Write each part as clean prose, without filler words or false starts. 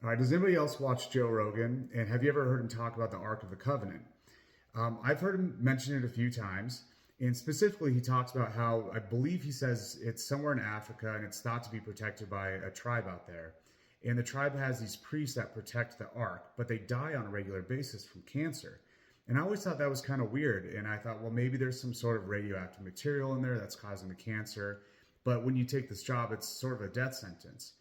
All right, does anybody else watch Joe Rogan? And have you ever heard him talk about the Ark of the Covenant? I've heard him mention it a few times. And specifically, he talks about how I believe he says it's somewhere in Africa and it's thought to be protected by a tribe out there. And the tribe has these priests that protect the ark, but they die on a regular basis from cancer. And I always thought that was kind of weird. And I thought, well, maybe there's some sort of radioactive material in there that's causing the cancer. But when you take this job, it's sort of a death sentence.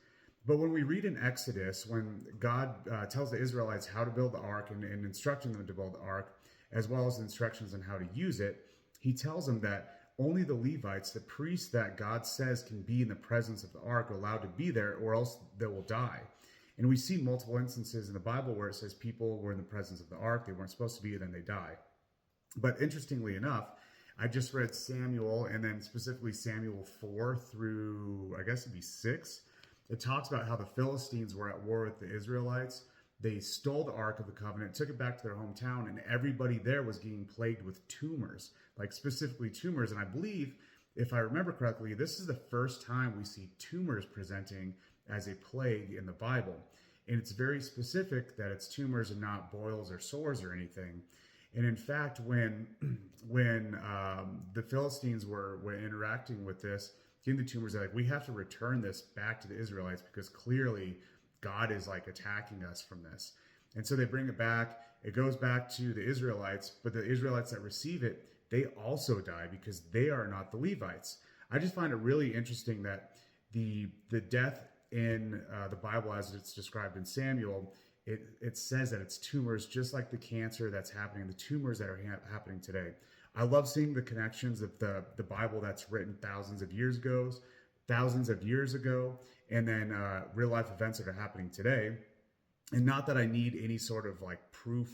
But when we read in Exodus, when God tells the Israelites how to build the ark and instructing them to build the ark, as well as instructions on how to use it, he tells them that only the Levites, the priests that God says can be in the presence of the ark, are allowed to be there, or else they will die. And we see multiple instances in the Bible where it says people were in the presence of the ark, they weren't supposed to be, and then they die. But interestingly enough, I just read Samuel, and then specifically Samuel 4 through, I guess it'd be 6. It talks about how the Philistines were at war with the Israelites. They stole the Ark of the Covenant, took it back to their hometown, and everybody there was getting plagued with tumors, like specifically tumors. And I believe, if I remember correctly, this is the first time we see tumors presenting as a plague in the Bible. And it's very specific that it's tumors and not boils or sores or anything. And in fact, when the Philistines were interacting with this, getting the tumors, they're like, we have to return this back to the Israelites because clearly God is like attacking us from this. And so they bring it back. It goes back to the Israelites, but the Israelites that receive it, they also die because they are not the Levites. I just find it really interesting that the death in the Bible, as it's described in Samuel, it says that it's tumors, just like the cancer that's happening, the tumors that are happening today. I love seeing the connections of the Bible that's written thousands of years ago, and then real life events that are happening today. And not that I need any sort of like proof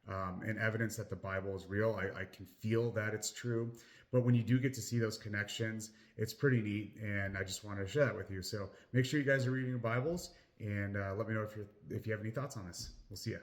and evidence that the Bible is real. I can feel that it's true. But when you do get to see those connections, it's pretty neat. And I just wanted to share that with you. So make sure you guys are reading your Bibles, and let me know if you have any thoughts on this. We'll see you.